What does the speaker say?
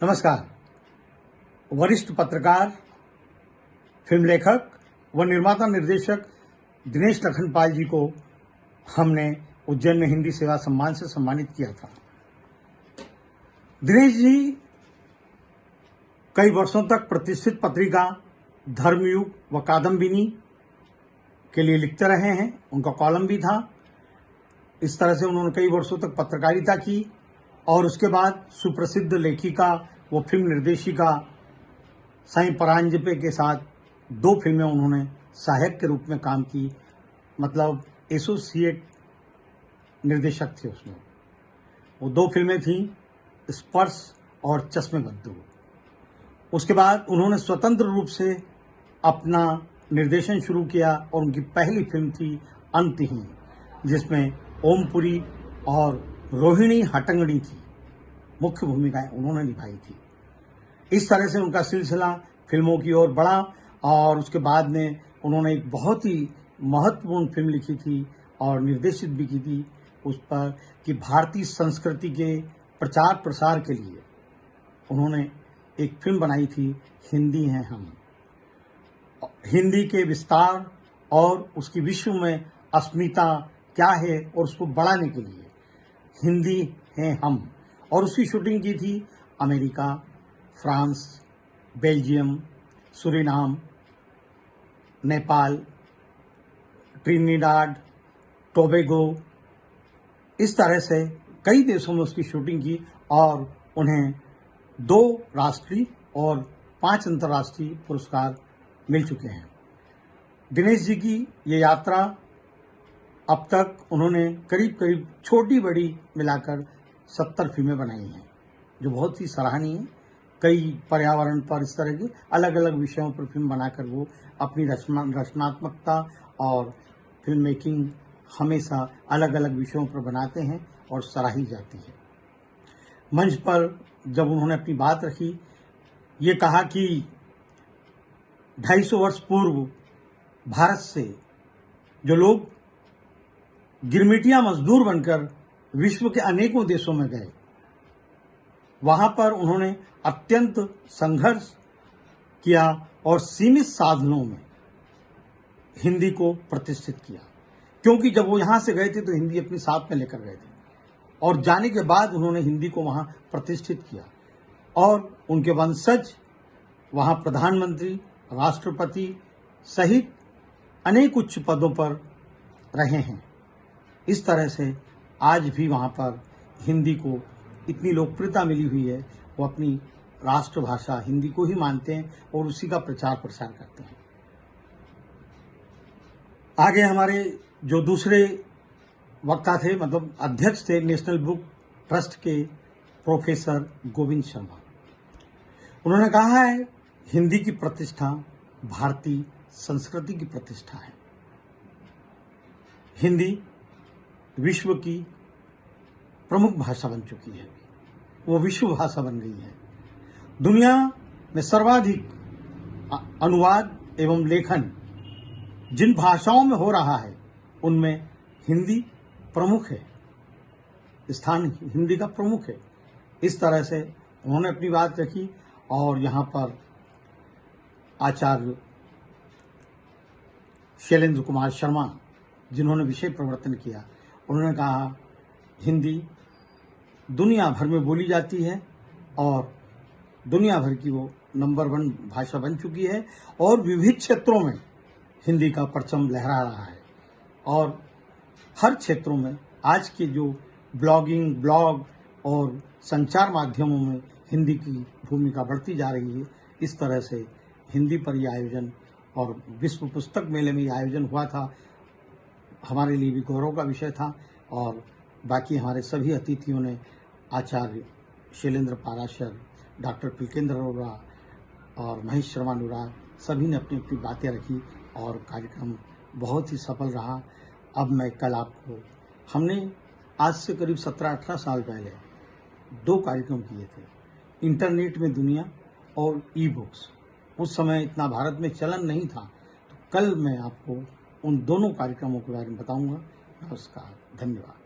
नमस्कार। वरिष्ठ पत्रकार, फिल्म लेखक व निर्माता निर्देशक दिनेश लखनपाल जी को हमने उज्जैन में हिंदी सेवा सम्मान से सम्मानित किया था। दिनेश जी कई वर्षों तक प्रतिष्ठित पत्रिका धर्मयुग व कादम्बिनी के लिए लिखते रहे हैं। उनका कॉलम भी था। इस तरह से उन्होंने कई वर्षों तक पत्रकारिता की और उसके बाद सुप्रसिद्ध लेखिका व फिल्म निर्देशिका साईं परांजपे के साथ 2 फिल्में उन्होंने सहायक के रूप में काम की, मतलब एसोसिएट निर्देशक थे उसमें। वो 2 फिल्में थीं, स्पर्श और चश्मे बद्दू। उसके बाद उन्होंने स्वतंत्र रूप से अपना निर्देशन शुरू किया और उनकी पहली फिल्म थी अंतहीन, जिसमें ओमपुरी और रोहिणी हट्टंगडी थी, मुख्य भूमिकाएं उन्होंने निभाई थी। इस तरह से उनका सिलसिला फिल्मों की ओर बढ़ा और उसके बाद में उन्होंने एक बहुत ही महत्वपूर्ण फिल्म लिखी थी और निर्देशित भी की थी उस पर कि भारतीय संस्कृति के प्रचार प्रसार के लिए उन्होंने एक फिल्म बनाई थी, हिंदी हैं हम। हिंदी के विस्तार और उसकी विश्व में अस्मिता क्या है और उसको बढ़ाने के लिए हिंदी हैं हम। और उसकी शूटिंग की थी America, France, Belgium, Suriname, Nepal, Trinidad, Tobago, इस तरह से कई देशों में उसकी शूटिंग की और उन्हें 2 राष्ट्रीय और 5 अंतर्राष्ट्रीय पुरस्कार मिल चुके हैं। दिनेश जी की ये यात्रा अब तक उन्होंने करीब छोटी बड़ी मिलाकर 70 फिल्में बनाई हैं, जो बहुत ही सराहनीय है। कई पर्यावरण पर इस तरह के अलग अलग विषयों पर फिल्म बनाकर वो अपनी रचनात्मकता और फिल्म मेकिंग हमेशा अलग अलग विषयों पर बनाते हैं और सराही जाती है। मंच पर जब उन्होंने अपनी बात रखी, ये कहा कि 250 वर्ष पूर्व भारत से जो लोग गिरमिटिया मजदूर बनकर विश्व के अनेकों देशों में गए, वहां पर उन्होंने अत्यंत संघर्ष किया और सीमित साधनों में हिंदी को प्रतिष्ठित किया, क्योंकि जब वो यहां से गए थे तो हिंदी अपने साथ में लेकर गए थे और जाने के बाद उन्होंने हिंदी को वहां प्रतिष्ठित किया और उनके वंशज वहां प्रधानमंत्री, राष्ट्रपति सहित अनेक उच्च पदों पर रहे हैं। इस तरह से आज भी वहां पर हिंदी को इतनी लोकप्रियता मिली हुई है। वो अपनी राष्ट्रभाषा हिंदी को ही मानते हैं और उसी का प्रचार प्रसार करते हैं। आगे हमारे जो दूसरे वक्ता थे, मतलब अध्यक्ष थे नेशनल बुक ट्रस्ट के प्रोफेसर गोविंद शर्मा। उन्होंने कहा है हिंदी की प्रतिष्ठा भारतीय संस्कृति की प्रतिष्ठा है। हिंदी विश्व की प्रमुख भाषा बन चुकी है, वो विश्व भाषा बन गई है। दुनिया में सर्वाधिक अनुवाद एवं लेखन जिन भाषाओं में हो रहा है उनमें हिंदी प्रमुख है, स्थान हिंदी का प्रमुख है। इस तरह से उन्होंने अपनी बात रखी और यहाँ पर आचार्य शैलेंद्र कुमार शर्मा, जिन्होंने विषय प्रवर्तन किया, उन्होंने कहा हिंदी दुनिया भर में बोली जाती है और दुनिया भर की वो नंबर 1 भाषा बन चुकी है और विविध क्षेत्रों में हिंदी का परचम लहरा रहा है। और हर क्षेत्रों में आज के जो ब्लॉग और संचार माध्यमों में हिंदी की भूमिका बढ़ती जा रही है। इस तरह से हिंदी पर यह आयोजन और विश्व पुस्तक मेले में यह आयोजन हुआ था, हमारे लिए भी गौरव का विषय था। और बाकी हमारे सभी अतिथियों ने, आचार्य शैलेंद्र पाराशर, डॉक्टर पिलकेंद्र अरोड़ा और महेश शर्मा अनुराग, सभी ने अपनी अपनी बातें रखी और कार्यक्रम बहुत ही सफल रहा। अब मैं कल आपको, हमने आज से करीब 17-18 साल पहले 2 कार्यक्रम किए थे, इंटरनेट में दुनिया और ई-बुक्स। उस समय इतना भारत में चलन नहीं था, तो कल मैं आपको उन दोनों कार्यक्रमों के बारे में बताऊंगा। नमस्कार, धन्यवाद।